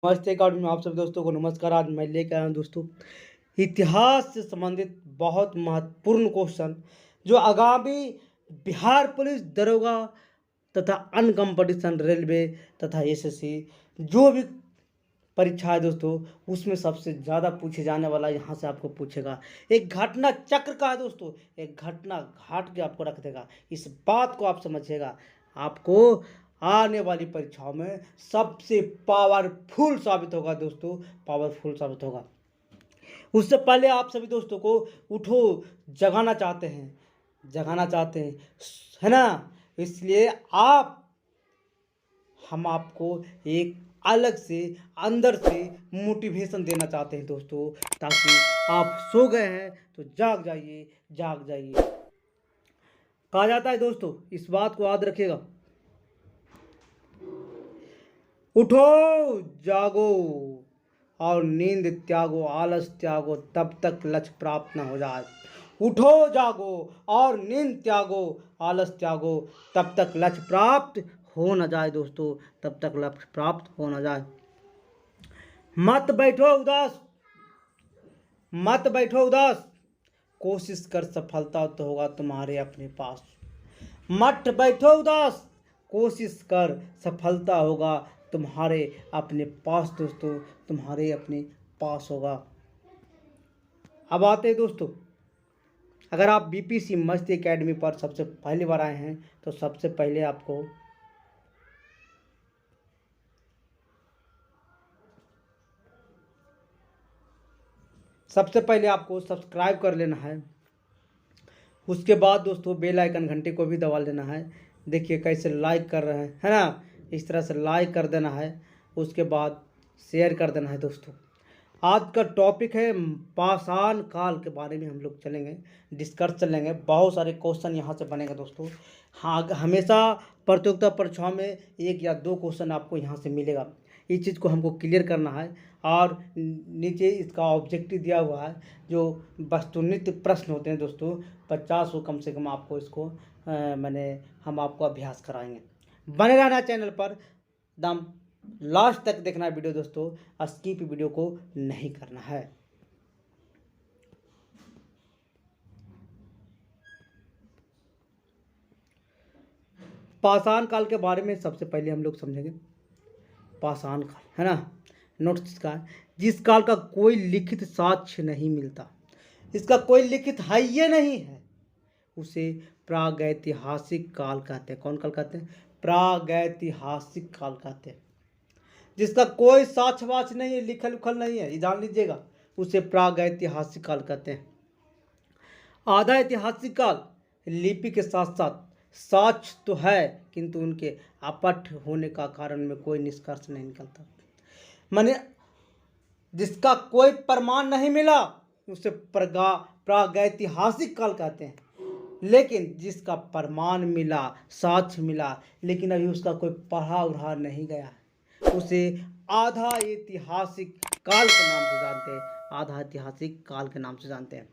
नमस्ते अकाउंट में आप सभी दोस्तों को नमस्कार। आज मैं लेकर आया हूं दोस्तों इतिहास से संबंधित बहुत महत्वपूर्ण क्वेश्चन जो आगामी बिहार पुलिस दरोगा तथा अन्य कंपटीशन रेलवे तथा एसएससी जो भी परीक्षा है दोस्तों उसमें सबसे ज़्यादा पूछे जाने वाला यहाँ से आपको पूछेगा। एक घटना चक्र का है दोस्तों, एक घटना घाट के आपको रख देगा। इस बात को आप समझिएगा, आपको आने वाली परीक्षाओं में सबसे पावरफुल साबित होगा दोस्तों, पावरफुल साबित होगा। उससे पहले आप सभी दोस्तों को उठो जगाना चाहते हैं, है ना। इसलिए हम आपको एक अलग से अंदर से मोटिवेशन देना चाहते हैं दोस्तों, ताकि आप सो गए हैं तो जाग जाइए। कहा जाता है दोस्तों, इस बात को याद रखिएगा, उठो जागो और नींद त्यागो, आलस त्यागो, तब तक लक्ष्य प्राप्त न हो जाए। उठो जागो और नींद त्यागो, आलस त्यागो, तब तक लक्ष्य प्राप्त हो न जाए दोस्तों, तब तक लक्ष्य प्राप्त हो न जाए। मत बैठो उदास, कोशिश कर सफलता तो होगा तुम्हारे अपने पास। मत बैठो उदास, कोशिश कर सफलता होगा तुम्हारे अपने पास दोस्तों, तुम्हारे अपने पास होगा। अब आते हैं दोस्तों, अगर आप बीपीसी मस्ती एकेडमी पर सबसे पहली बार आए हैं तो सबसे पहले आपको सब्सक्राइब कर लेना है। उसके बाद दोस्तों बेल आइकन घंटे को भी दबा लेना है। देखिए कैसे लाइक कर रहे हैं, है ना। इस तरह से लाइक कर देना है, उसके बाद शेयर कर देना है दोस्तों। आज का टॉपिक है पाषाण काल के बारे में हम लोग डिस्कस चलेंगे। बहुत सारे क्वेश्चन यहाँ से बनेंगे दोस्तों। हाँ, हमेशा प्रतियोगिता परीक्षाओं में 1 या 2 क्वेश्चन आपको यहाँ से मिलेगा। इस चीज़ को हमको क्लियर करना है। और नीचे इसका ऑब्जेक्टिव दिया हुआ है, जो वस्तुनिष्ठ प्रश्न होते हैं दोस्तों, 50 को कम से कम आपको इसको हम आपको अभ्यास कराएंगे। बने रहना चैनल पर, दम लास्ट तक देखना है वीडियो दोस्तों, स्किप वीडियो को नहीं करना है। पाषाण काल के बारे में सबसे पहले हम लोग समझेंगे। पाषाण काल, है ना, नोट्स का, जिस काल का कोई लिखित साक्ष्य नहीं मिलता, इसका कोई लिखित है ये नहीं है, उसे प्रागैतिहासिक काल कहते हैं। कौन काल कहते हैं? प्रागैतिहासिक काल कहते हैं। जिसका कोई साक्ष्य नहीं है, लिखल उखल नहीं है, ये जान लीजिएगा, उसे प्रागैतिहासिक काल कहते हैं। आधा ऐतिहासिक काल, लिपि के साथ साथ साक्ष्य तो है किंतु उनके अपठ्य होने का कारण में कोई निष्कर्ष नहीं निकलता। माने जिसका कोई प्रमाण नहीं मिला उसे प्रागैतिहासिक काल कहते हैं। लेकिन जिसका प्रमाण मिला, साक्ष्य मिला, लेकिन अभी उसका कोई पढ़ा उढ़ा नहीं गया है, उसे आधा ऐतिहासिक काल के नाम से जानते हैं। आधा ऐतिहासिक काल के नाम से जानते हैं।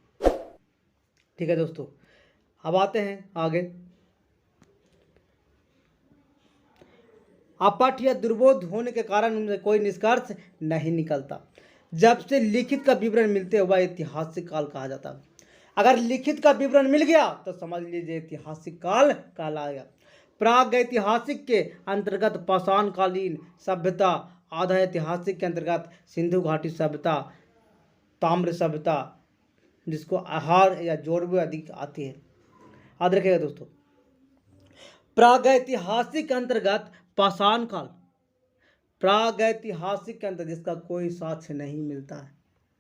ठीक है दोस्तों, अब आते हैं आगे। अपठ या दुर्बोध होने के कारण उनसे कोई निष्कर्ष नहीं निकलता। जब से लिखित का विवरण मिलते हुआ ऐतिहासिक काल कहा जाता है। अगर लिखित का विवरण मिल गया तो समझ लीजिए ऐतिहासिक काल कहलाएगा। प्रागैतिहासिक के अंतर्गत पाषाण कालीन सभ्यता, आधा ऐतिहासिक के अंतर्गत सिंधु घाटी सभ्यता, ताम्र सभ्यता, जिसको आहार या जोड़वे अधिक आती है, याद रखिएगा दोस्तों। प्रागैतिहासिक के अंतर्गत पाषाण काल, प्रागैतिहासिक के अंतर्गत जिसका कोई साक्ष्य नहीं मिलता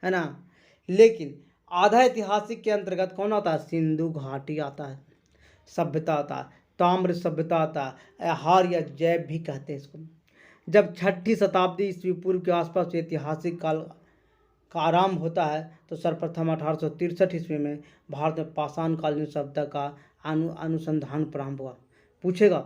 है ना। लेकिन आधा ऐतिहासिक के अंतर्गत कौन आता है? सिंधु घाटी आता है, सभ्यता आता है, ताम्र सभ्यता आता है, आहार या जैव भी कहते हैं इसको। जब 6ठी शताब्दी ईस्वी पूर्व के आसपास ऐतिहासिक काल का आरंभ होता है तो सर्वप्रथम 1863 ईस्वी में भारत में पाषाण कालीन सभ्यता का अनुसंधान प्रारंभ हुआ। पूछेगा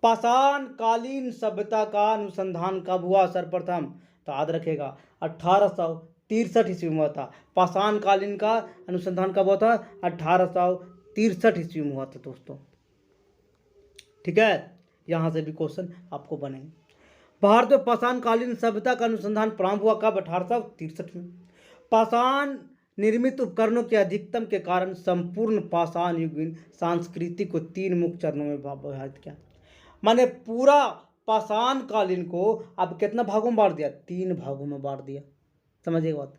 पाषाण कालीन सभ्यता का अनुसंधान कब हुआ सर्वप्रथम? तो याद रखेगा 1863 ईस्वी में हुआ था। पाषाण कालीन का अनुसंधान कब हुआ था? 1863 ईस्वी में हुआ था दोस्तों। ठीक है, यहाँ से भी क्वेश्चन आपको बनेंगे। भारत में पाषाणकालीन सभ्यता का अनुसंधान प्रारंभ हुआ कब? 1863 में। पाषाण निर्मित उपकरणों के अधिकतम के कारण संपूर्ण पाषाण युगीन संस्कृति को 3 मुख्य चरणों में विभाजित किया। माने पूरा पाषाण कालीन को अब कितना भागों में बांट दिया? 3 भागों में बांट दिया। समझिए बात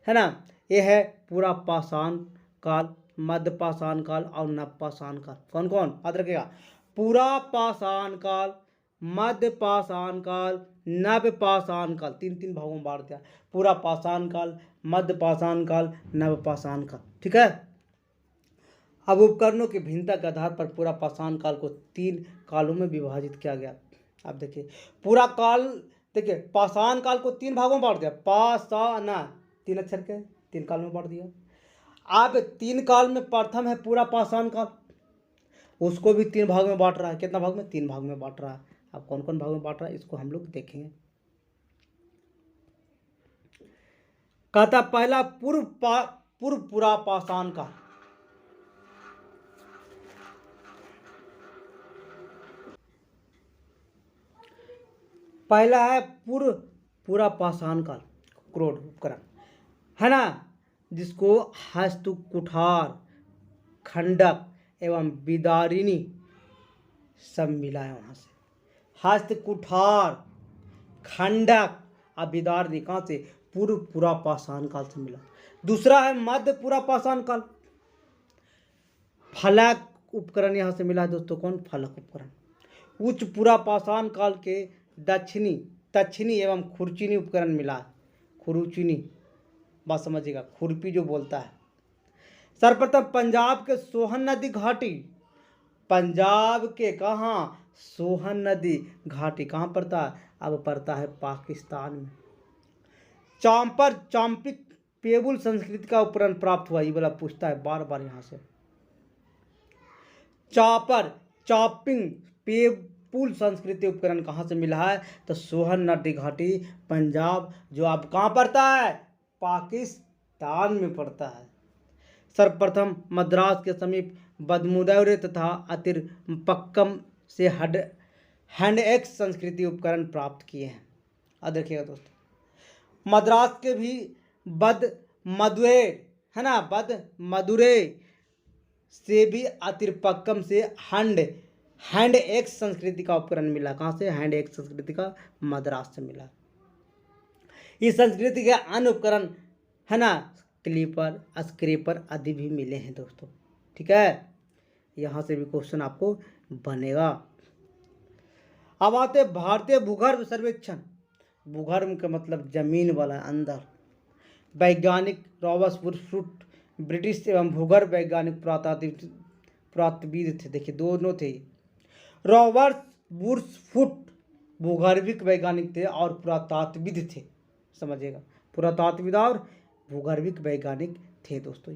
है ना। ये है पूरा पाषाण काल, मध्य पाषाण काल और नव पाषाण काल। कौन कौन याद रखेगा? पूरा पाषाण काल, मध्य पाषाण काल, नव पाषाण काल, 3 भागों में बांट दिया। पूरा पाषाण काल, मध्य पाषाण काल, नव पाषाण काल। ठीक है। अब उपकरणों की भिन्नता के आधार पर पूरा पाषाण काल को 3 कालों में विभाजित किया गया। अब देखिए पूरा काल, देखिए पाषाण काल को 3 भागों में बांट दिया। पाषाण 3 अक्षर के 3 काल में बांट दिया। अब 3 काल में प्रथम है पूरा पाषाण काल, उसको भी 3 भाग में बांट रहा है। कितना भाग में? 3 भाग में बांट रहा है। अब कौन कौन भाग में बांट रहा है इसको हम लोग देखेंगे। कहता पहला पूर्व पूरा पाषाण काल। पहला है पूरा पाषाण काल, क्रोड उपकरण है ना, जिसको हस्त कुठार, खंडक एवं बिदारिणी सब मिला है वहाँ से। हस्त कुठार, खंडक और बिदारिणी कहाँ से? पूरा पाषाण काल से मिला। दूसरा है मध्य पूरा पाषाण काल, फलक उपकरण यहाँ से मिला है दोस्तों। कौन? फलक उपकरण। उच्च पूरा पाषाण काल के दक्षिणी एवं खुरचीनी उपकरण मिला है। खुरचीनी बात समझिएगा, खुरपी जो बोलता है। सर्वप्रथम पंजाब के सोहन नदी घाटी, पंजाब के कहाँ? सोहन नदी घाटी कहाँ पड़ता है? अब पड़ता है पाकिस्तान में। चांपिक पेबुल संस्कृति का उपकरण प्राप्त हुआ, ये वाला पूछता है बार बार यहाँ से। चॉपिंग पेबुल संस्कृति उपकरण कहाँ से मिला है? तो सोहन नदी घाटी, पंजाब, जो अब कहाँ पड़ता है? पाकिस्तान में पड़ता है। सर्वप्रथम मद्रास के समीप बदमुदौरे तथा अतिरपक्कम से हैंड एक्स संस्कृति उपकरण प्राप्त किए हैं। अब देखिएगा दोस्तों, मद्रास के भी बदमदुरै है ना, बदमदुरै से भी अतिरपक्कम से हैंड एक्स संस्कृति का उपकरण मिला। कहाँ से? हैंड एक्स संस्कृति का मद्रास से मिला। इस संस्कृति के अन्य उपकरण है ना, क्लीपर, स्क्रेपर आदि भी मिले हैं दोस्तों। ठीक है, यहाँ से भी क्वेश्चन आपको बनेगा। अब आते भारतीय भूगर्भ सर्वेक्षण। भूगर्भ का मतलब जमीन वाला अंदर। वैज्ञानिक रॉबर्ट वुड्सफुट ब्रिटिश एवं भूगर्भ वैज्ञानिक पुरातत्वविद थे। देखिए दोनों थे। रॉबर्ट वुड्सफुट भूगर्भिक वैज्ञानिक थे और पुरातत्वविद थे। समझिएगा, पुरातत्वविद और भूगर्भिक वैज्ञानिक थे दोस्तों।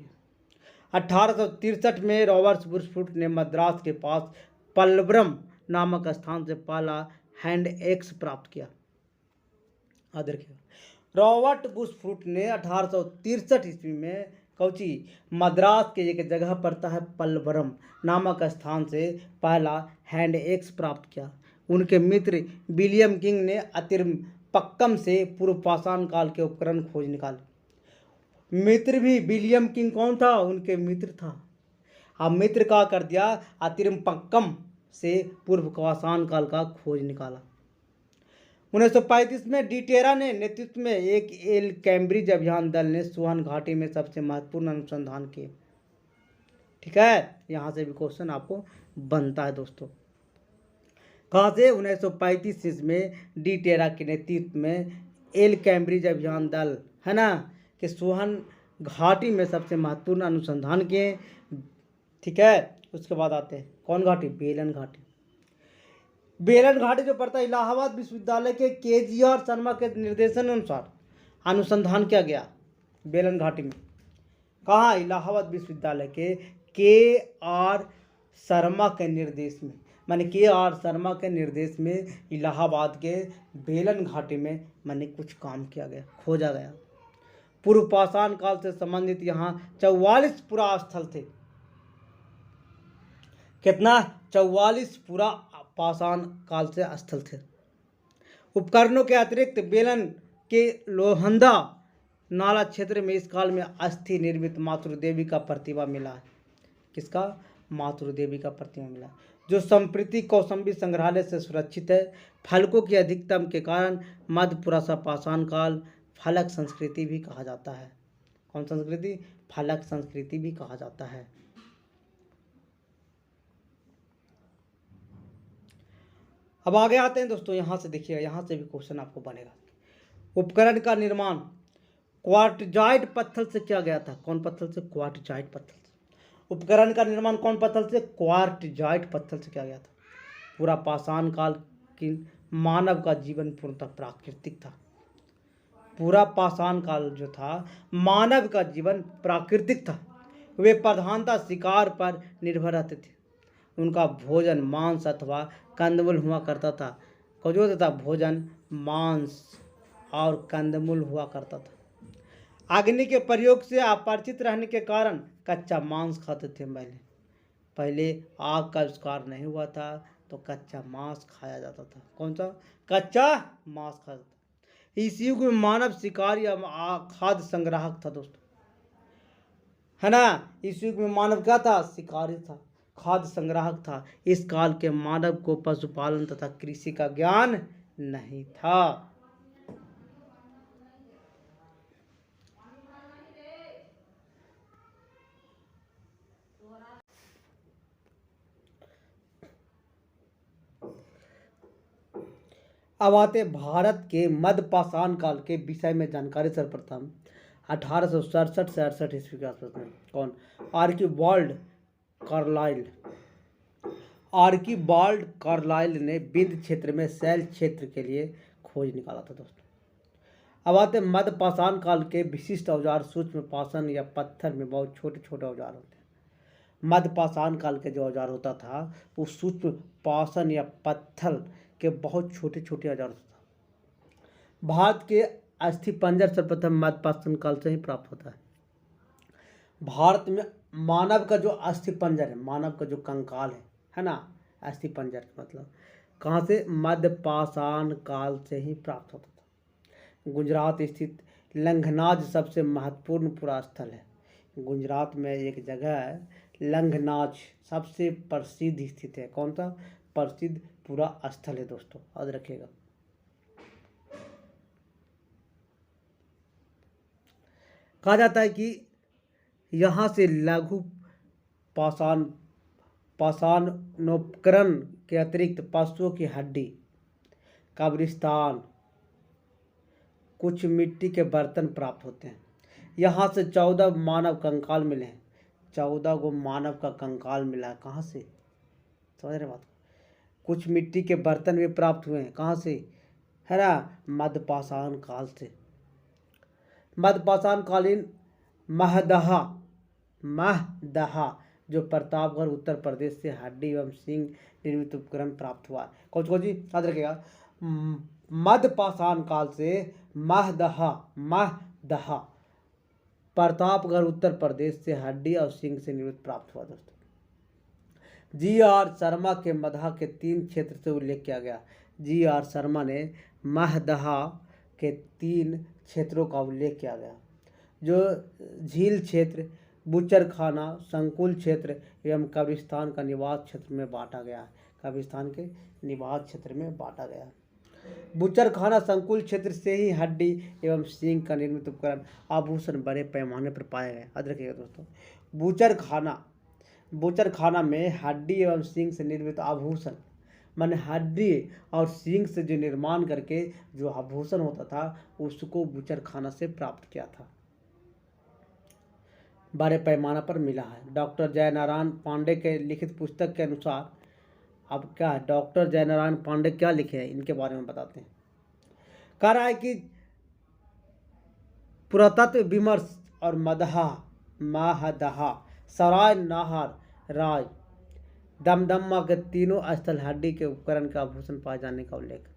1863 में रॉबर्ट वुड्सफुट ने मद्रास के पास पल्वरम नामक स्थान से पहला हैंड एक्स प्राप्त किया। देखिए रॉबर्ट वुड्सफुट ने 1863 ईस्वी में कौची मद्रास के एक जगह पड़ता है पल्वरम नामक स्थान से पहला हैंड एक्स प्राप्त किया। उनके मित्र विलियम किंग ने अतिरपक्कम से पूर्व पाषाण काल के उपकरण खोज निकाले। मित्र भी विलियम किंग कौन था? उनके मित्र था। अब मित्र का कर दिया, अतिरपक्कम से पूर्व पाषाण काल का खोज निकाला। 1935 में डिटेरा ने नेतृत्व में एक एल कैम्ब्रिज अभियान दल ने सोहन घाटी में सबसे महत्वपूर्ण अनुसंधान किए। ठीक है, यहाँ से भी क्वेश्चन आपको बनता है दोस्तों। कहाँ से? 1935 में डिटेरा के नेतृत्व में एल कैम्ब्रिज अभियान दल है ना कि सोहन घाटी में सबसे महत्वपूर्ण अनुसंधान किए। ठीक है, उसके बाद आते हैं कौन घाटी? बेलन घाटी। बेलन घाटी जो पड़ता है इलाहाबाद विश्वविद्यालय के KGR शर्मा के निर्देशन अनुसार अनुसंधान किया गया। बेलन घाटी में कहाँ? इलाहाबाद विश्वविद्यालय के KR शर्मा के निर्देश में, माने KR शर्मा के निर्देश में इलाहाबाद के बेलन घाटी में माने कुछ काम किया गया, खोजा गया। पूर्व पाषाण काल से संबंधित यहाँ 44 पुरा स्थल थे। कितना? 44 पूरा पाषाण काल से स्थल थे। उपकरणों के अतिरिक्त बेलन के लोहंदा नाला क्षेत्र में इस काल में अस्थि निर्मित मातृदेवी का प्रतिमा मिला है। किसका? मातृदेवी का प्रतिमा मिला, जो संप्रति कौशाम्बी संग्रहालय से सुरक्षित है। फलकों की अधिकतम के कारण मध्यपुरासा पाषाण काल फलक संस्कृति भी कहा जाता है। कौन संस्कृति? फलक संस्कृति भी कहा जाता है। अब आगे आते हैं दोस्तों, यहाँ से देखिएगा, यहाँ से भी क्वेश्चन आपको बनेगा। उपकरण का निर्माण क्वार्टजाइट पत्थर से किया गया था। कौन पत्थर से? क्वार्टजाइट पत्थर से। उपकरण का निर्माण कौन पत्थर से? क्वार्टजाइट पत्थर से किया गया था। पूरा पाषाण काल की मानव का जीवन पूर्णतः प्राकृतिक था। पूरा पाषाण काल जो था, मानव का जीवन प्राकृतिक था। वे प्रधानतः शिकार पर निर्भर रहते थे। उनका भोजन मांस अथवा कंदमूल हुआ करता था। कौन होता था? भोजन मांस और कंदमूल हुआ करता था। अग्नि के प्रयोग से अपरिचित रहने के कारण कच्चा मांस खाते थे। पहले आग का आविष्कार नहीं हुआ था तो कच्चा मांस खाया जाता था। कौन सा? कच्चा मांस खाया जाता था। इस युग में मानव शिकारी या खाद्य संग्राहक था दोस्तों, है ना। इस युग में मानव क्या था? शिकारी था, खाद्य संग्राहक था। इस काल के मानव को पशुपालन तथा कृषि का ज्ञान नहीं था। अब आते भारत के मध्य पाषाण काल के विषय में जानकारी। सर्वप्रथम 1867 से 68 ईस्वी के आसपास में कौन? Archibald Carlisle. आर्किबाल्ड कार्लाइल ने बिंद क्षेत्र में शैल क्षेत्र के लिए खोज निकाला था दोस्तों। अब आते मध्य पाषाण काल के विशिष्ट औजार। सूक्ष्म पाषाण या पत्थर में बहुत छोटे छोटे औजार होते हैं। मध्य पाषाण काल के जो औजार होता था वो सूक्ष्म पाषाण या पत्थर के बहुत छोटे छोटे औजार होता था। भारत के अस्थि पंजर सर्वप्रथम मध्य पाषाण काल से ही प्राप्त होता है। भारत में मानव का जो अस्थि पंजर है, मानव का जो कंकाल है ना, अस्थि पंजर मतलब कहाँ से? मध्य पाषाण काल से ही प्राप्त होता था। गुजरात स्थित लंघनाज सबसे महत्वपूर्ण पुरास्थल है। गुजरात में एक जगह है लंघनाज, सबसे प्रसिद्ध स्थित है। कौन सा? प्रसिद्ध पूरा स्थल है दोस्तों, याद रखिएगा। कहा जाता है कि यहाँ से लघु पाषाणोपकरण के अतिरिक्त पशुओं की हड्डी, कब्रिस्तान, कुछ मिट्टी के बर्तन प्राप्त होते हैं। यहाँ से 14 मानव कंकाल मिले हैं। 14 गो मानव का कंकाल मिला है। कहाँ से? समझ रहे बात? कुछ मिट्टी के बर्तन भी प्राप्त हुए हैं। कहाँ से? है ना, मध्य पाषाण काल से। मध्य पाषाण कालीन महदहा जो प्रतापगढ़ उत्तर प्रदेश से हड्डी एवं सींग निर्मित उपकरण प्राप्त हुआ। कौन कौन जी? याद रखिएगा। मध्य पाषाण काल से महदहा प्रतापगढ़ उत्तर प्रदेश से हड्डी और सींग से निर्मित प्राप्त हुआ दोस्तों। जी.आर. शर्मा के मदहा के 3 क्षेत्र से उल्लेख किया गया। जी.आर. शर्मा ने महदहा के 3 क्षेत्रों का उल्लेख किया गया, जो झील क्षेत्र, बुचरखाना, संकुल क्षेत्र एवं कब्रिस्तान का निवास क्षेत्र में बांटा गया है। कब्रिस्तान के निवास क्षेत्र में बांटा गया है। बुचरखाना संकुल क्षेत्र से ही हड्डी एवं सींग का निर्मित उपकरण आभूषण बड़े पैमाने पर पाए गए। याद रखिएगा दोस्तों, बुचरखाना में हड्डी एवं सींग से निर्मित आभूषण, माने हड्डी और सींग से जो निर्माण करके जो आभूषण होता था उसको बुचरखाना से प्राप्त किया था। बड़े पैमाना पर मिला है। डॉक्टर जयनारायण पांडे के लिखित पुस्तक के अनुसार, अब क्या है, डॉक्टर जयनारायण पांडे क्या लिखे हैं इनके बारे में बताते हैं। कह रहा है कि पुरातत्व विमर्श और महदहा, सराय नाहर, राय, दमदमा के तीनों स्थल हड्डी के उपकरण का आभूषण पाए जाने का उल्लेख।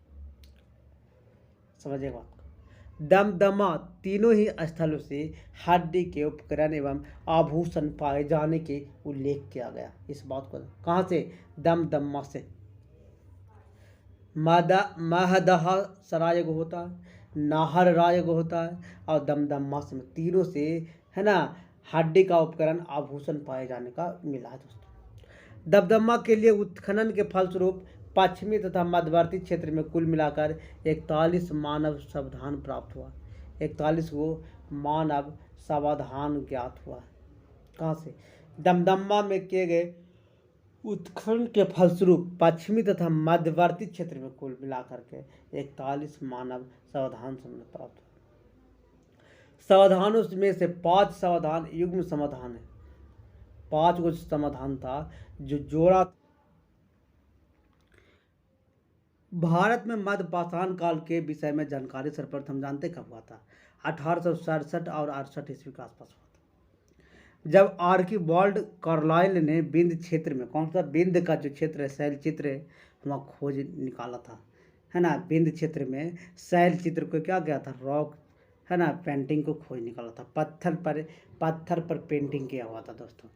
समझिए बात को। दमदमा तीनों ही स्थलों से हड्डी के उपकरण एवं आभूषण पाए जाने के उल्लेख किया गया। इस बात को कहाँ से? दमदमा से। महदह सराय एगो होता है, नाहर राय एगो होता है, और दमदमा से तीनों से है ना हड्डी का उपकरण आभूषण पाए जाने का मिला है दोस्तों। दमदमा के लिए उत्खनन के फलस्वरूप पश्चिमी तथा मध्यवर्ती क्षेत्र में कुल मिलाकर 41 मानव समाधान प्राप्त हुआ। 41 वो मानव समाधान ज्ञात हुआ। कहाँ से? दमदमा में किए गए उत्खनन के फलस्वरूप पश्चिमी तथा मध्यवर्ती क्षेत्र में कुल मिलाकर के 41 मानव समाधान प्राप्त हुआ। समाधानों में से 5 समाधान युग्म समाधान है। 5 गो समाधान था जो जोड़ा। भारत में मध्य पाषाण काल के विषय में जानकारी सर्वप्रथम जानते कब हुआ था? 1867 और 68 ईस्वी के आसपास हुआ था, जब आर्किबाल्ड कार्लाइल ने विंध्य क्षेत्र में, कौन सा विंध्य का जो क्षेत्र है, शैल चित्र है, वहाँ खोज निकाला था, है ना। विंध्य क्षेत्र में शैल चित्र को क्या किया था? रॉक, है ना, पेंटिंग को खोज निकाला था। पत्थर पर पेंटिंग किया हुआ था दोस्तों।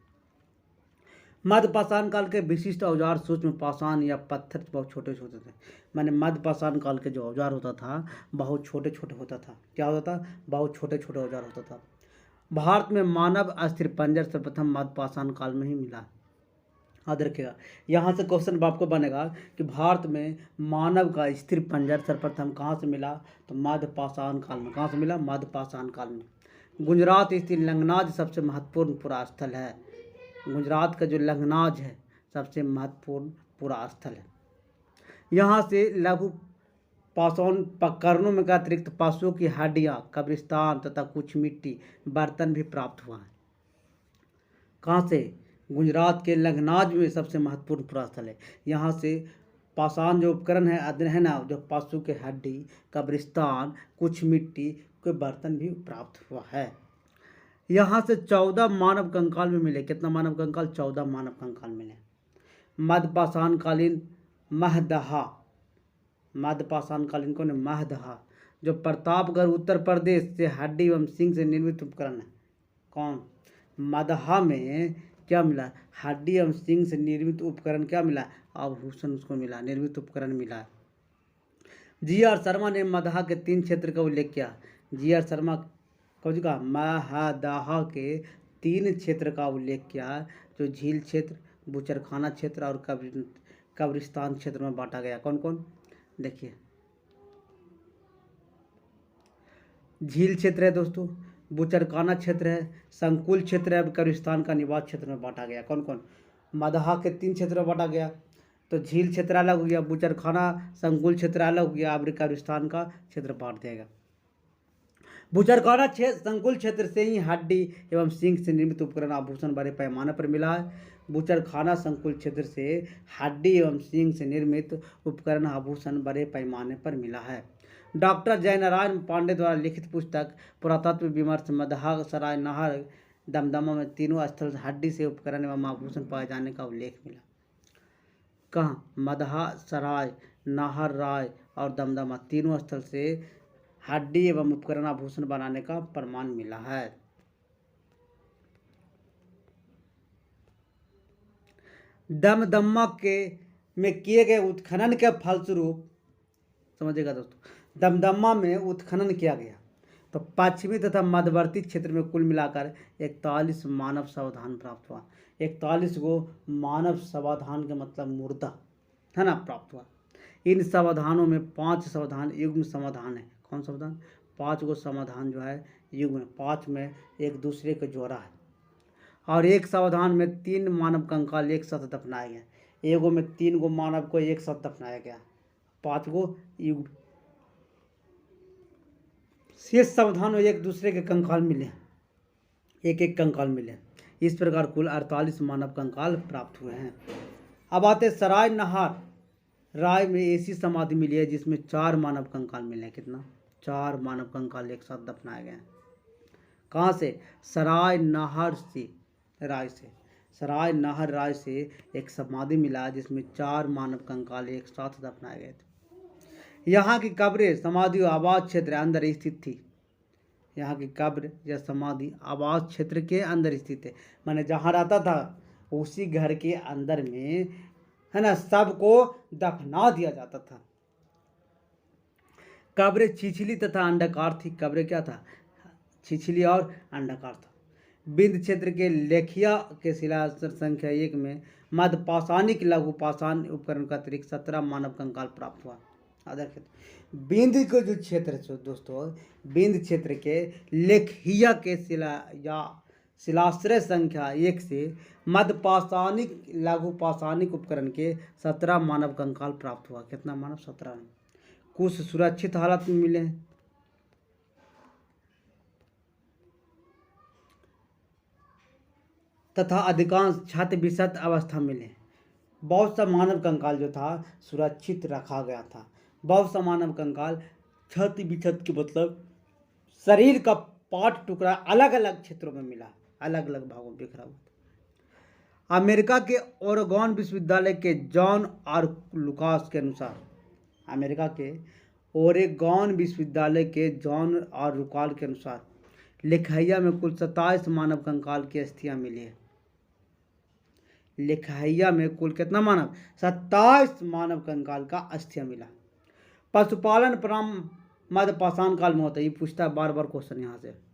मध्य पाषाण काल के विशिष्ट औजार सूक्ष्म पाषाण या पत्थर बहुत छोटे छोटे थे। माने मध्य पाषाण काल के जो औजार होता था बहुत छोटे छोटे होता था। क्या होता था? बहुत छोटे छोटे औजार होता था। भारत में मानव अस्थिपंजर सर्वप्रथम मध्य पाषाण काल में ही मिला। याद रखिएगा, यहाँ से क्वेश्चन आपको बनेगा कि भारत में मानव का स्थिर पंजर सर्वप्रथम कहाँ से मिला? तो मध्य पाषाण काल में। कहाँ से मिला? मध्य पाषाण काल में। गुजरात स्थित लंगनाज सबसे महत्वपूर्ण पुरास्थल है। गुजरात का जो लंगनाज है सबसे महत्वपूर्ण पुरास्थल है। यहाँ से लघु पाषाण उपकरणों में का अतिरिक्त पशुओं की हड्डियाँ, कब्रिस्तान तथा कुछ मिट्टी बर्तन भी प्राप्त हुआ है। कहाँ से? गुजरात के लंगनाज में सबसे महत्वपूर्ण पुरास्थल है। यहाँ से पाषाण जो उपकरण है ना, जो पशु के हड्डी, कब्रिस्तान, कुछ मिट्टी के बर्तन भी प्राप्त हुआ है। यहाँ से 14 मानव कंकाल भी मिले। कितना मानव कंकाल? 14 मानव कंकाल मिले। मध्य पाषाण कालीन महदहा, मध्य पाषाण कालीन कौन है? महदहा, जो प्रतापगढ़ उत्तर प्रदेश से हड्डी एवं सिंग से निर्मित उपकरण है। कौन? मदहा में क्या मिला? हड्डी एवं सिंग से निर्मित उपकरण क्या मिला? आभूषण उसको मिला, निर्मित उपकरण मिला। जी.आर. शर्मा ने मदहा के 3 क्षेत्र का उल्लेख किया। जी.आर. शर्मा कौन का? महदहा के 3 क्षेत्र का उल्लेख किया, जो झील क्षेत्र, बुचरखाना क्षेत्र और कब्रिस्तान क्षेत्र में बांटा गया। कौन कौन? देखिए, झील क्षेत्र है दोस्तों, बुचरखाना क्षेत्र है, संकुल क्षेत्र है, कब्रिस्तान का निवास क्षेत्र में बांटा गया। कौन कौन? मदहा के 3 क्षेत्र में बांटा गया। तो झील क्षेत्र अलग हो गया, बुचरखाना संकुल क्षेत्र अलग हो गया, अब कब्रिस्तान का क्षेत्र बांट दिया गया। बुचरखाना क्षेत्र संकुल क्षेत्र से ही हड्डी एवं सिंग से निर्मित उपकरण आभूषण बड़े पैमाने पर मिला है। बुचरखाना संकुल क्षेत्र से हड्डी एवं सिंग से निर्मित उपकरण आभूषण बड़े पैमाने पर मिला है। डॉक्टर जयनारायण पांडे द्वारा लिखित पुस्तक पुरातत्व विमर्श मदहा, सराय, नाहर, दमदमा में तीनों स्थल हड्डी से उपकरण एवं आभूषण पाए जाने का उल्लेख मिला। कहाँ? मदहा, सराय, नाहर, राय और दमदमा तीनों स्थल से हड्डी एवं उपकरण आभूषण बनाने का प्रमाण मिला है। दमदमा के में किए गए उत्खनन के फलस्वरूप, समझिएगा दोस्तों, दमदमा में उत्खनन किया गया तो पश्चिमी तथा मध्यवर्ती क्षेत्र में कुल मिलाकर 41 मानव समाधान प्राप्त हुआ। 41 गो मानव समाधान का मतलब मुर्दा, है ना, प्राप्त हुआ। इन समाधानों में 5 समाधान युग्म समाधान है। कौन समाधान? 5 गो समाधान जो है युग्म, 5 में एक दूसरे को जोड़ा है। और एक समाधान में 3 मानव कंकाल एक साथ दफनाया गया। एगो में 3 गो मानव को एक साथ दफनाया गया, 5 गो युग्म। शेष समाधान में एक दूसरे के कंकाल मिले, एक एक कंकाल मिले। इस प्रकार कुल 48 मानव कंकाल प्राप्त हुए हैं। अब आते सराय नाहर राय में ऐसी समाधि मिली है जिसमें 4 मानव कंकाल मिले हैं। कितना? 4 मानव कंकाल एक साथ दफनाए गए हैं। कहाँ से? सराय नाहर से, राय से, सराय नाहर राय से एक समाधि मिला जिसमें 4 मानव कंकाल एक साथ दफनाए गए थे। यहाँ की कब्रें समाधि आवास क्षेत्र अंदर स्थित थी। यहाँ की कब्र या समाधि आवास क्षेत्र के अंदर स्थित है, माने जहाँ रहता था उसी घर के अंदर में, है ना, सबको दफना दिया जाता था। कब्र छिछली तथा अंडाकार थी। कब्र क्या था? छिछली और अंडाकार था। विंध्य क्षेत्र के लेखिया के शिलास्त्र संख्या 1 में मध्य पाषाणिक लघु पाषाण उपकरण का अतिरिक्त 17 मानव कंकाल प्राप्त हुआ। आदर विंध्य के जो क्षेत्र है दोस्तों, विंध्य क्षेत्र के लेखिया के शिलाश्रय संख्या 1 से मध्य पाषाणिक लघु पाषाणिक उपकरण के 17 मानव कंकाल प्राप्त हुआ। कितना मानव? 17। कुछ सुरक्षित हालत में मिले हैं तथा अधिकांश क्षत विक्षत अवस्था मिले। बहुत सा मानव कंकाल जो था सुरक्षित रखा गया था। बहुत सा मानव कंकाल क्षत विक्षत के मतलब शरीर का पार्ट टुकड़ा अलग अलग क्षेत्रों में मिला, अलग अलग भागों में बिखरा हुआ। अमेरिका के ओरेगॉन विश्वविद्यालय के जॉन आर लुकास के अनुसार, अमेरिका के ओरेगॉन विश्वविद्यालय के जॉन आर लुकास के अनुसार लेखैया में कुल 27 मानव कंकाल की अस्थियां मिली है। लेखैया में कुल कितना मानव? 27 मानव कंकाल का अस्थियां मिला। पशुपालन प्रारंभ मध्य पाषाण काल में होता है। ये पूछता है बार बार क्वेश्चन यहाँ से।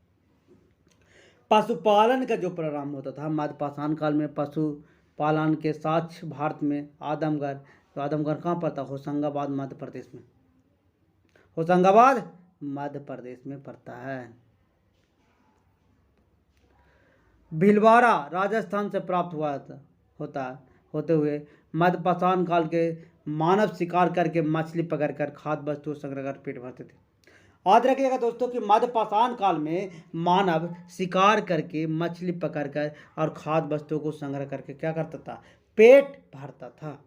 पशुपालन का जो प्रारंभ होता था मध्य पाषाण काल में, पशुपालन के साक्ष्य भारत में आदमगढ़, तो आदमगढ़ कहाँ पड़ता? होशंगाबाद मध्य प्रदेश में। होशंगाबाद मध्य प्रदेश में पड़ता है। भीलवाड़ा राजस्थान से प्राप्त हुआ होते हुए मध्य पाषाण काल के मानव शिकार करके मछली पकड़कर खाद्य वस्तु संग्रह कर पेट भरते थे। याद रखिएगा दोस्तों कि मध्य पाषाण काल में मानव शिकार करके मछली पकड़कर और खाद्य वस्तुओं को संग्रह करके क्या करता था? पेट भरता था।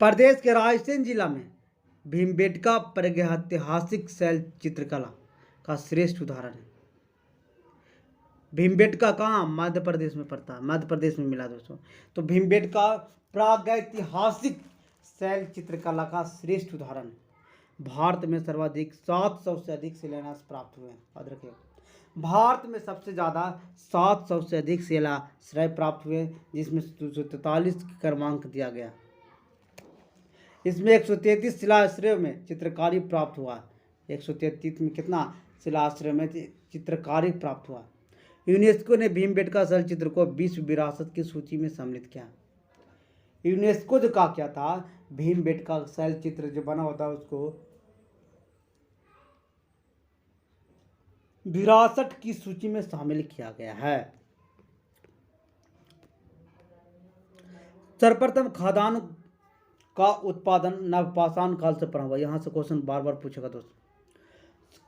प्रदेश के रायसेन जिला में भीमबेटका प्रागैतिहासिक शैल चित्रकला का श्रेष्ठ उदाहरण है। भीमबेटका कहाँ? मध्य प्रदेश में पड़ता है, मध्य प्रदेश में मिला दोस्तों। तो भीमबेटका प्रागैतिहासिक शैल चित्रकला का श्रेष्ठ उदाहरण है। भारत में सर्वाधिक 700 से अधिक शिलान्यास प्राप्त हुए हैं। याद रखिए, भारत में सबसे ज़्यादा 700 से अधिक शिलाश्रय प्राप्त हुए, जिसमें 243 क्रमांक दिया गया। इसमें 133 शिलाश्रयों में चित्रकारी प्राप्त हुआ। 133 में कितना शिलाश्रय में चित्रकारी प्राप्त हुआ। यूनेस्को ने भीमबेटका शैल चित्र को विश्व विरासत की सूची में सम्मिलित किया। यूनेस्को जो का क्या था, भीमबेटका शैल चित्र जो बना होता है उसको विरासत की सूची में शामिल किया गया है। सर्वप्रथम खाद्यान्न का उत्पादन नवपाषाण काल से प्रारंभ हुआ। यहाँ से क्वेश्चन बार बार पूछेगा दोस्तों।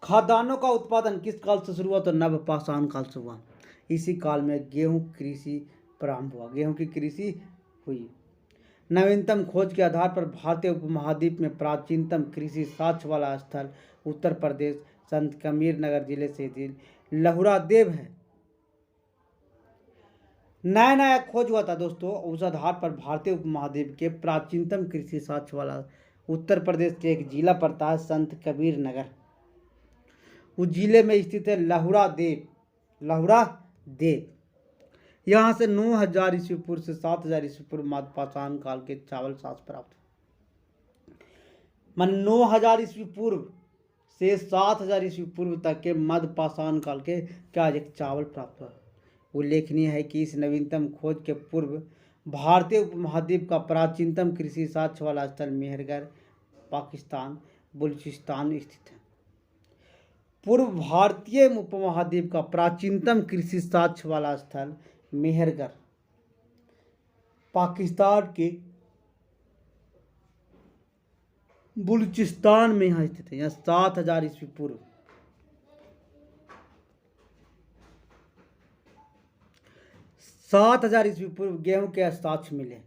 खाद्यान्नों का उत्पादन किस काल से शुरू हुआ? तो नवपाषाण काल से हुआ। इसी काल में गेहूं कृषि प्रारंभ हुआ, गेहूं की कृषि हुई। नवीनतम खोज के आधार पर भारतीय उपमहाद्वीप में प्राचीनतम कृषि साक्ष्य वाला स्थल उत्तर प्रदेश संत कबीर नगर जिले से लहुरा देव है। नया नया खोज हुआ था दोस्तों, उस आधार पर भारतीय उपमहाद्वीप के प्राचीनतम कृषि साक्ष्य वाला उत्तर प्रदेश के एक जिला पड़ता है संत कबीर नगर। उस जिले में स्थित है लहुरा देव। यहाँ से 9000 ईस्वी पूर्व से 7000 ईस्वी पूर्व मध्य पाषाण काल के चावल साक्ष्य प्राप्त। मन 9000 ईस्वी पूर्व से 7000 ईस्वी पूर्व तक के मध्य पाषाण काल के क्या एक चावल प्राप्त हुआ। उल्लेखनीय है कि इस नवीनतम खोज के पूर्व भारतीय उपमहाद्वीप का प्राचीनतम कृषि साक्ष्य वाला स्थल मेहरगढ़ पाकिस्तान बलूचिस्तान स्थित है। पूर्व भारतीय उपमहाद्वीप का प्राचीनतम कृषि साक्ष्य वाला स्थल मेहरगढ़ पाकिस्तान के बलूचिस्तान में यहाँ स्थित है। यहाँ 7000 ईस्वी पूर्व 7000 ईस्वी पूर्व गेहूं के साक्ष्य मिले,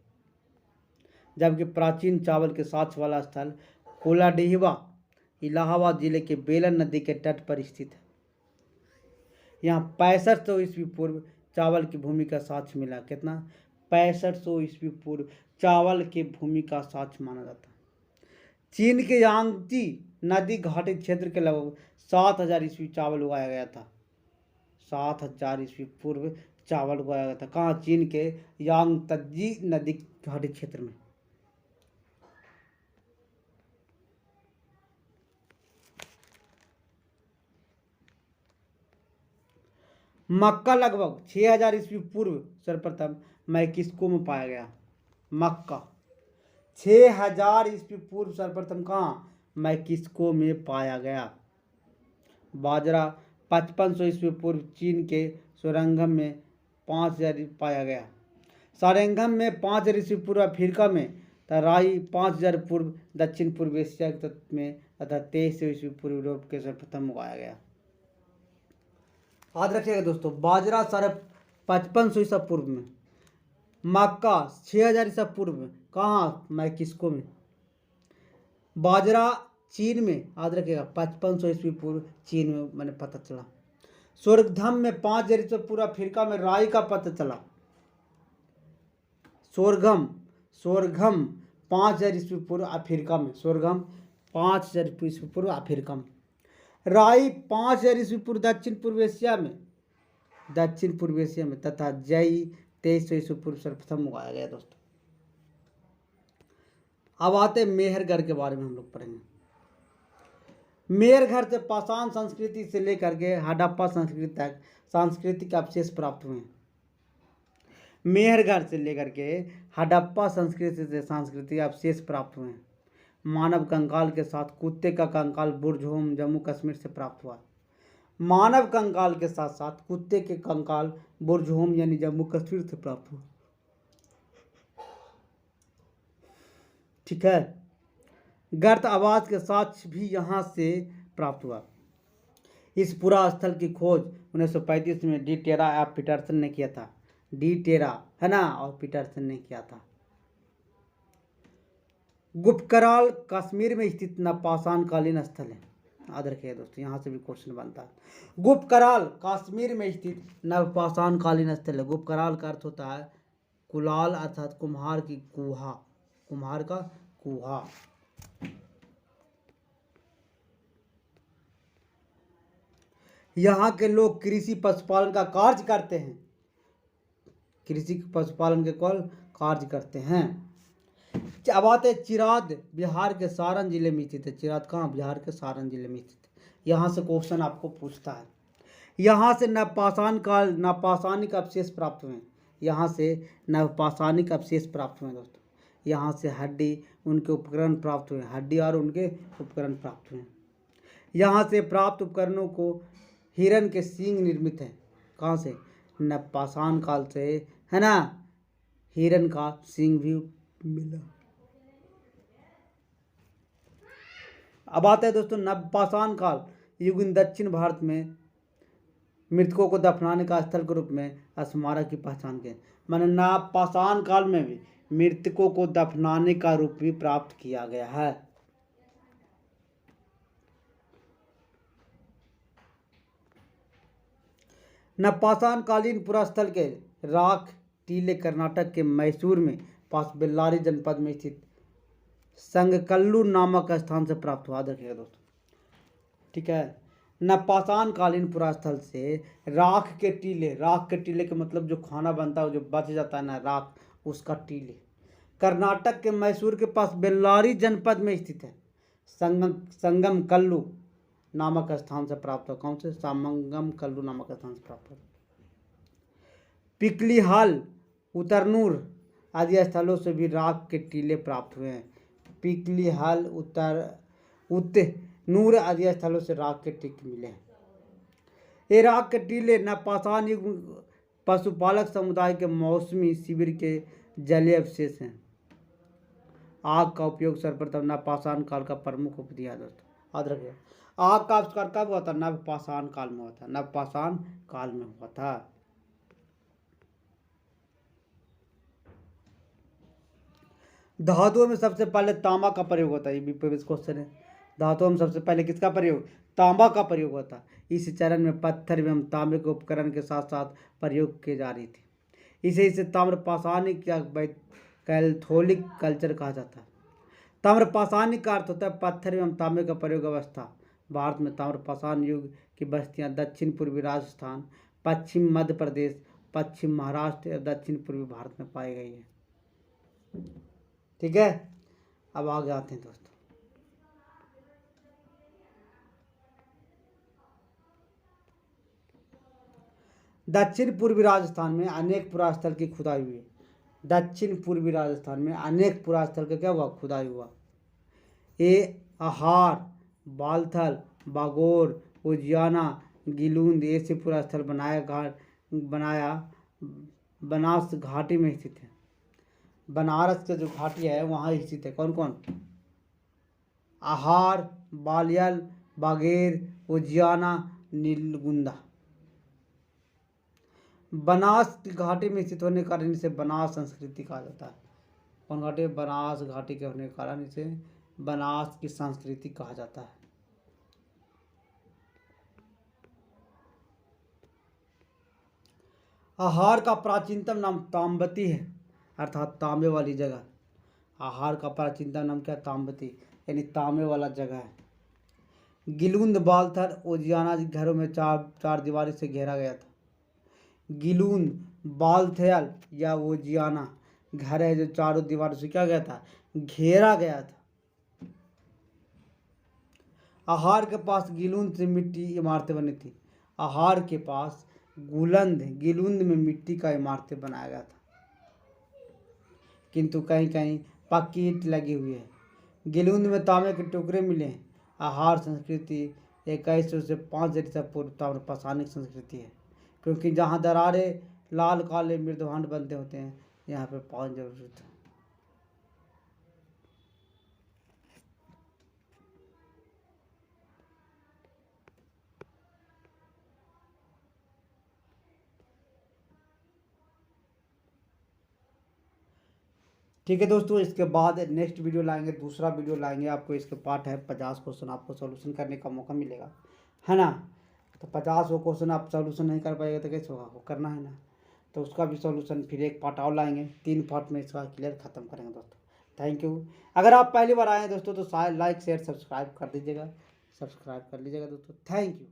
जबकि प्राचीन चावल के साक्ष्य वाला स्थल कोलाडीहवा इलाहाबाद जिले के बेलन नदी के तट पर स्थित है। यहाँ 6500 ईस्वी पूर्व चावल की भूमि का साक्ष्य मिला। कितना? 6500 ईस्वी पूर्व चावल की भूमि का साक्ष्य माना जाता है। चीन के यांगची नदी घाटी क्षेत्र के लगभग 7000 ईस्वी चावल उगाया गया था। 7000 ईस्वी पूर्व चावल उगाया गया था। कहाँ? चीन के यांगत्जी नदी घाटी क्षेत्र में। मक्का लगभग 6000 ईस्वी पूर्व सर्वप्रथम मैक्सिको में पाया गया। मक्का 6000 ईस्वी पूर्व सर्वप्रथम कहाँ? मैक्सिको में पाया गया। बाजरा 5500 ईस्वी पूर्व चीन के सोरंगम में 5000 पाया गया। सारेंगम में 5000 ईस्वी पूर्व अफ्रीका में, राई 5000 पूर्व दक्षिण पूर्व एशिया के तट में तथा 2300 ईस्वी पूर्व यूरोप के सर्वप्रथम उगाया गया। याद रखिएगा दोस्तों, बाजरा 5500 ईसा पूर्व में, मक्का 6000 ईसा पूर्व में, कहाँ? मैक्सिको में। बाजरा चीन में, याद रखिएगा 5500 ईस्वी पूर्व चीन में मैंने पता चला। सोरगम में 5000 ईस्वी पूर्व अफ्रीका में राई का पता चला। सोरगम 5000 ईस्वी पूर्व अफ्रीका में, सोरगम 5000 ईस्वी पूर्व अफ्रीका में। राई 5000 ईस्वी पूर्व दक्षिण पूर्व एशिया में, तथा जई 2300 ईस्वी पूर्व सर्वप्रथम उगाया गया। दोस्तों अब आते हैं मेहरगढ़ के बारे में हम लोग पढ़ेंगे। मेहरगढ़ से पाषाण संस्कृति से लेकर के हड़प्पा संस्कृति तक सांस्कृतिक अवशेष प्राप्त हुए हैं। मेहरगढ़ से लेकर के हड़प्पा संस्कृति से सांस्कृतिक अवशेष प्राप्त हुए हैं। मानव कंकाल के साथ कुत्ते का कंकाल बुरजहोम जम्मू कश्मीर से प्राप्त हुआ। मानव कंकाल के साथ साथ कुत्ते के कंकाल बुरजहोम यानी जम्मू कश्मीर से प्राप्त हुआ। ठीक है। गर्त आवाज के साथ भी यहाँ से प्राप्त हुआ। इस पुरा स्थल की खोज 1935 में डी टेरा और पीटरसन ने किया था। डी टेरा है ना, और पीटरसन ने किया था। गुप्तकराल कश्मीर में स्थित नवपाषाणकालीन स्थल है। याद रखिए दोस्तों, यहाँ से भी क्वेश्चन बनता है। गुप्तकराल कश्मीर में स्थित नवपाषाणकालीन स्थल है। गुप्तकराल का अर्थ होता है कुलाल अर्थात कुम्हार की गुहा, कुम्हार का कुहा। यहाँ के लोग कृषि पशुपालन का कार्य करते हैं। कृषि पशुपालन के कार्य करते हैं। अब आते हैं चिराद, बिहार के सारण जिले में स्थित है। चिराद कहाँ? बिहार के सारण जिले में स्थित है। यहाँ से क्वेश्चन आपको पूछता है। यहाँ से नवपाषाणिक अवशेष प्राप्त हुए हैं। यहाँ से नवपाषाणिक अवशेष प्राप्त हुए हैं दोस्तों। यहाँ से हड्डी उनके उपकरण प्राप्त हुए, हड्डी और उनके उपकरण प्राप्त हुए। यहाँ से प्राप्त उपकरणों को हिरण के सींग निर्मित है। कहाँ से? नवपाषाण काल से, है ना, हिरण का सींग भी मिला। अब आता है दोस्तों नवपाषाण काल युग दक्षिण भारत में मृतकों को दफनाने का स्थल के रूप में स्मारक की पहचान के, माने नवपाषाण काल में भी मृतकों को दफनाने का रूप भी प्राप्त किया गया है। नवपाषाण कालीन पुरास्थल के राख टीले कर्नाटक के मैसूर में पास बेल्लारी जनपद में स्थित संगकल्लू नामक स्थान से प्राप्त हुआ। देखिएगा दोस्तों, ठीक है। नवपाषाण कालीन पुरास्थल से राख के टीले के मतलब जो खाना बनता है, जो बच जाता है ना राख, उसका टीले कर्नाटक के मैसूर के पास बेल्लारी जनपद में स्थित है। संगम कल्लू नामक स्थान से प्राप्त हुआ। कौन से? संगम कल्लू नामक स्थान से प्राप्त हुआ। पिकलीहाल, उतरनूर आदि स्थलों से भी राख के टीले प्राप्त हुए हैं। पिकलीहाल, उतनूर आदि स्थलों से राख के टीले मिले हैं। ये राख के टीले नवपाषाण युग पशुपालक समुदाय के मौसमी शिविर के जलीय अवशेष हैं। आग का उपयोग सर्वप्रथम नवपाषाण काल का प्रमुख उपयोग है दोस्तों। याद रखिए, आग का आविष्कार कब हुआ था? नवपाषाण काल में हुआ था। नवपाषाण काल में हुआ था। धातुओं में सबसे पहले तांबा का प्रयोग होता है। ये भी क्वेश्चन है। धातुओं में सबसे पहले किसका प्रयोग? तांबा का प्रयोग होता है। इस चरण में पत्थर एवं तांबे के उपकरण के साथ साथ प्रयोग की जा रही थी। इसे ताम्रपाषाणिक या कैथोलिक कल्चर कहा जाता है। ताम्रपाषाणिक का अर्थ होता है पत्थर एवं तांबे का प्रयोग अवस्था। भारत में ताम्रपाषाण युग की बस्तियां दक्षिण पूर्वी राजस्थान, पश्चिम मध्य प्रदेश, पश्चिम महाराष्ट्र या दक्षिण पूर्वी भारत में पाई गई है। ठीक है, अब आगे आते हैं दोस्तों। दक्षिण पूर्वी राजस्थान में अनेक पुरास्थल की खुदाई हुई। दक्षिण पूर्वी राजस्थान में अनेक पुरास्थल का क्या हुआ, खुदाई हुआ। ये आहार, बालथल, बागोर, उजियाना, गिलूंद ऐसे पुरास्थल बनाया बनास घाटी में स्थित है। बनारस का जो घाटी है वहाँ स्थित है। कौन कौन, आहार, बालियल, बागेर, उजियाना, नीलगुंदा। बनास की घाटी में स्थित होने के कारण इसे बनास संस्कृति कहा जाता है। कौन घाटी, बनास घाटी के होने के कारण इसे बनास की संस्कृति कहा जाता है। आहार का प्राचीनतम नाम ताम्बती है, अर्थात तांबे वाली जगह। आहार का प्राचीनतम नाम क्या, ताम्बती, यानी तांबे वाला जगह है। गिलुंद, बालथल, उजियाना घरों में चार दीवारी से घेरा गया था। गिलून, बालथल या उजियाना घर है जो चारों दीवारों से क्या गया था, घेरा गया था। आहार के पास गिलुंद से मिट्टी इमारतें बनी थी। आहार के पास गिलुंद में मिट्टी का इमारतें बनाया गया था, किंतु कहीं कहीं पक्की ईंट लगी हुई है। गिलुंद में तांबे के टुकड़े मिले हैं। आहार संस्कृति 2100 से 5 ईसा पूर्व ताम्रपाषाणिक संस्कृति है, क्योंकि जहाँ दरारें लाल काले मृदभांड बनते होते हैं यहाँ पर पानी जरूरत है। ठीक है दोस्तों, इसके बाद नेक्स्ट वीडियो लाएंगे, दूसरा वीडियो लाएंगे। आपको इसके पार्ट है 50 क्वेश्चन आपको सॉल्यूशन करने का मौका मिलेगा, है ना। तो 50 वो क्वेश्चन आप सॉल्यूशन नहीं कर पाएगा तो कैसे होगा, वो करना है ना। तो उसका भी सॉल्यूशन फिर एक पार्ट और लाएंगे, 3 पार्ट में इसका क्लियर खत्म करेंगे दोस्तों। Thank you. अगर आप पहली बार आए हैं दोस्तों तो लाइक शेयर सब्सक्राइब कर दीजिएगा, सब्सक्राइब कर लीजिएगा दोस्तों। Thank you.